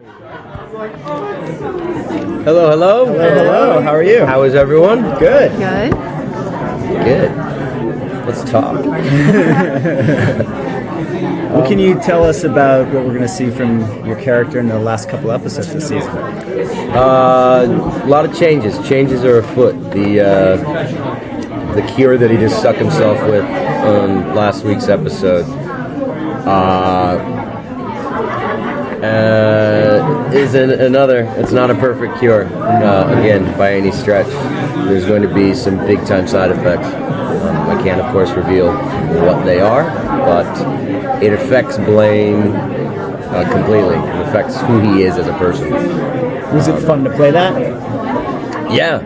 Hello, hello. Hello, hello. How are you? How is everyone? Good. Good. Good. Let's talk. What can you tell us about what we're going to see from your character in the last couple episodes this season? A lot of changes. Changes are afoot. The cure that he just stuck himself with on last week's episode is another. It's not a perfect cure, again, by any stretch. There's going to be some big-time side effects. I can't, of course, reveal what they are, but it affects Blaine completely. It affects who he is as a person. Was it fun to play that? Yeah,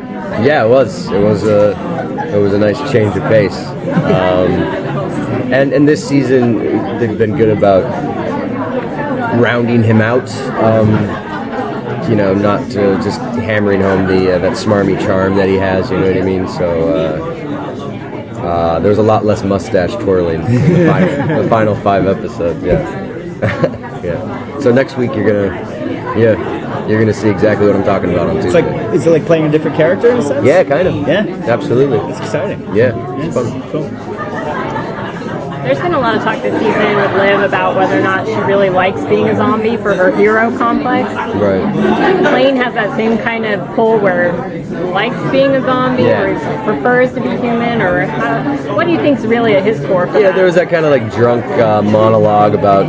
it was. It was a nice change of pace. And this season, they've been good about rounding him out. Not just hammering home that smarmy charm that he has. You know what I mean? So there's a lot less mustache twirling in the final 5 episodes. Yeah, yeah. So next week you're gonna see exactly what I'm talking about on Tuesday. Is it like playing a different character in a sense? Yeah, kind of. Yeah, absolutely. It's exciting. Yeah, it's fun. Cool. There's been a lot of talk this season with Liv about whether or not she really likes being a zombie for her hero complex. Right. Blaine has that same kind of pull where he likes being a zombie or he prefers to be human, or what do you think is really at his core for that? There was that kind of like drunk monologue about,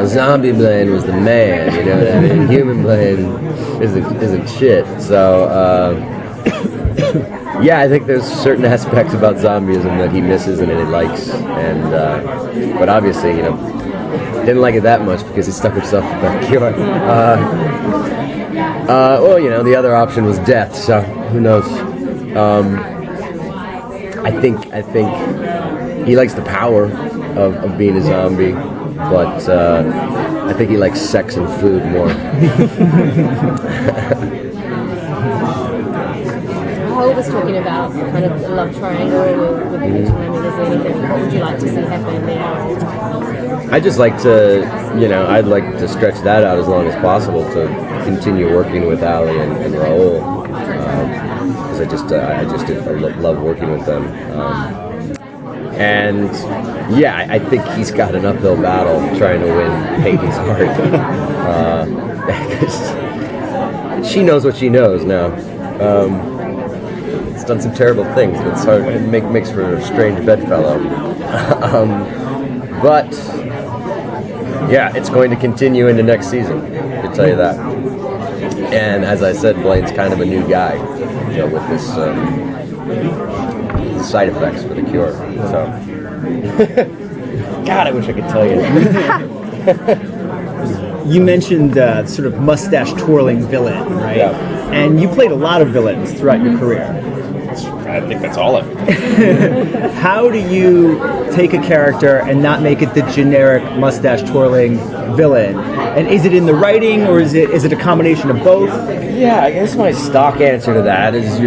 zombie Blaine was the man, you know what I mean? Human Blaine isn't shit. So, I think there's certain aspects about zombieism that he misses and that he likes, and but obviously, didn't like it that much because he stuck himself with that cure. The other option was death, so who knows? I think he likes the power of being a zombie, but I think he likes sex and food more. Paul was talking about kind of the love triangle with the Is there anything would you like to see happen there? I just like to, I'd like to stretch that out as long as possible to continue working with Ali and Raul, because I love working with them. I think he's got an uphill battle trying to win Peyton's heart. She knows what she knows now. It's done some terrible things. It's hard. It makes for a strange bedfellow. It's going to continue into next season. I can tell you that. And as I said, Blaine's kind of a new guy, with this side effects for the cure. So, God, I wish I could tell you. You mentioned sort of mustache twirling villain, right? Yeah. And you played a lot of villains throughout your career. I think that's all of it. How do you take a character and not make it the generic mustache twirling villain? And is it in the writing, or is it a combination of both? Yeah, I guess my stock answer to that is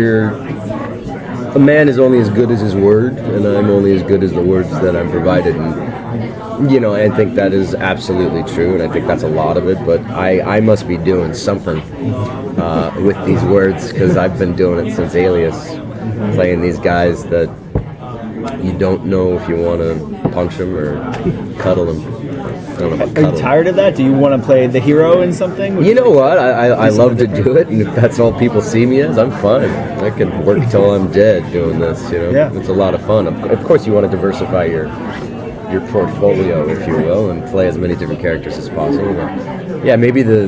a man is only as good as his word, and I'm only as good as the words that I'm provided. And, I think that is absolutely true, and I think that's a lot of it, but I must be doing something with these words, because I've been doing it since Alias, playing these guys that you don't know if you want to punch them or cuddle them. Are you tired of that? Do you want to play the hero in something? You know what? I love to do it, and if that's all people see me as, I'm fine. I can work till I'm dead doing this, Yeah. It's a lot of fun. Of course, you want to diversify your portfolio, if you will, and play as many different characters as possible. But maybe the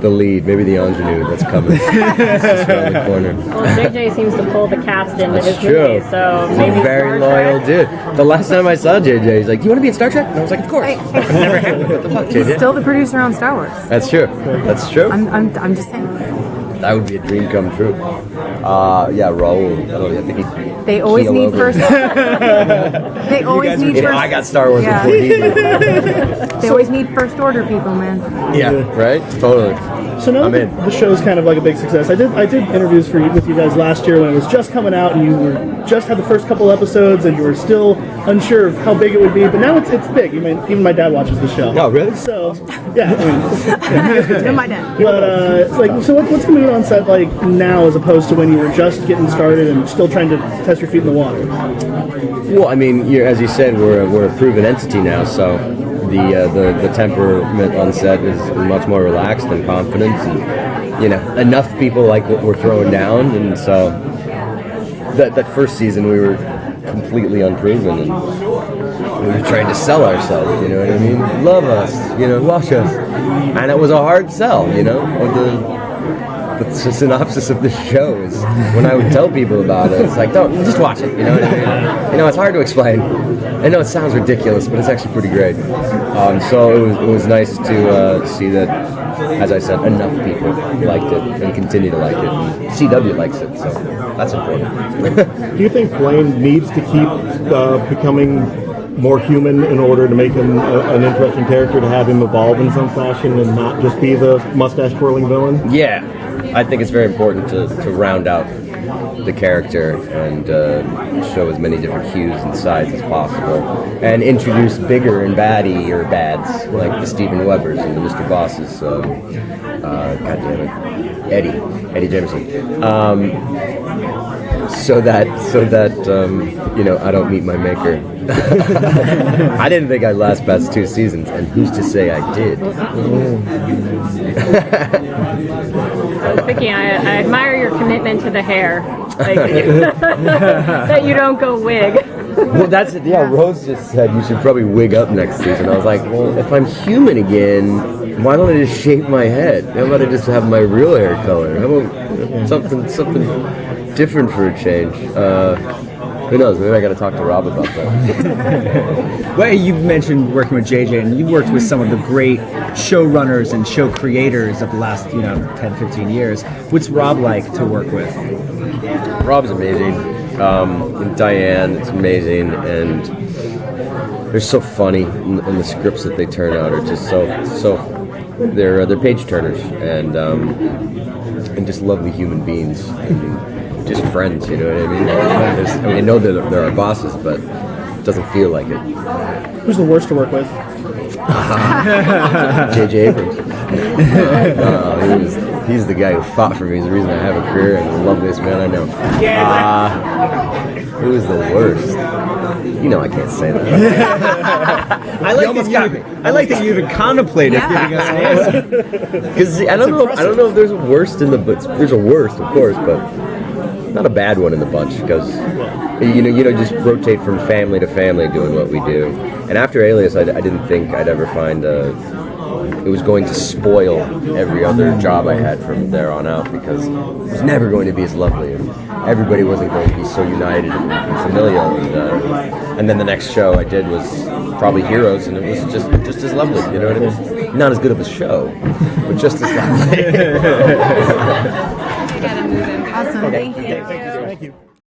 lead, maybe the ingenue that's coming just around the corner. Well, JJ seems to pull the cast into his true. movie, so He's maybe a very Star loyal Trek. dude. The last time I saw JJ, he's like, "Do you want to be in Star Trek?" And I was like, "Of course." Never happened. What the fuck, He's JJ? still the producer on Star Wars. That's true. That's true. I'm just saying. That would be a dream come true. Raul. I think They always need over. first. They always need If first. I got Star Wars Yeah. before he did. They always need first order people, man. Yeah, right? Totally. So now I'm that in. the show's kind of like a big success. I did interviews with you guys last year when it was just coming out, and you were just had the first couple episodes, and you were still unsure of how big it would be. But now it's big. Even my dad watches the show. Oh, really? So yeah, I mean, You're my dad. but so what's the mood on set like now as opposed to when you were just getting started and still trying to test your feet in the water? Well, I mean, as you said, we're a proven entity now, so the temperament on set is much more relaxed and confident, and enough people like what we're throwing down, and so that first season we were completely unproven, and we were trying to sell ourselves. You know what I mean? Love us, watch us, and it was a hard sell. The synopsis of the show is when I would tell people about it, it's like, don't, just watch it, you know what I mean? It's hard to explain. I know it sounds ridiculous, but it's actually pretty great. So it was nice to see that, as I said, enough people liked it and continue to like it. And CW likes it, so that's important. Do you think Blaine needs to keep becoming more human in order to make him an interesting character, to have him evolve in some fashion and not just be the mustache-twirling villain? Yeah, I think it's very important to round out the character and show as many different hues and sides as possible, and introduce bigger and baddier bads like the Steven Webbers and the Mr. Bosses. God damn it, Eddie Jameson. So that I don't meet my maker. I didn't think I'd last past 2 seasons, and who's to say I did? Vicky, I admire your commitment to the hair. That you don't go wig. Well, that's it. Yeah, Rose just said you should probably wig up next season. I was like, well, if I'm human again, why don't I just shave my head? How about I just have my real hair color? How about something different for a change? Who knows? Maybe I got to talk to Rob about that. Well, you mentioned working with JJ, and you worked with some of the great showrunners and show creators of the last 10, 15 years. What's Rob like to work with? Rob's amazing. And Diane, it's amazing, and they're so funny, and the scripts that they turn out are just so they're page turners, and just lovely human beings, and just friends. You know what I mean? I know they're our bosses, but it doesn't feel like it. Who's the worst to work with? J.J. Abrams. He's the guy who fought for me. He's the reason I have a career, and the loveliest man I know. Who is the worst? I can't say that. I like that you even contemplated giving us an answer. Because I don't know if there's a worst in the but there's a worst, of course, but not a bad one in the bunch, because just rotate from family to family doing what we do. And after Alias, I didn't think I'd ever find it was going to spoil every other job I had from there on out, because it was never going to be as lovely, and everybody wasn't going to be so united and familial. And then the next show I did was probably Heroes, and it was just as lovely. You know what I mean? Not as good of a show, but just as lovely. Awesome. Thank you. Thank you.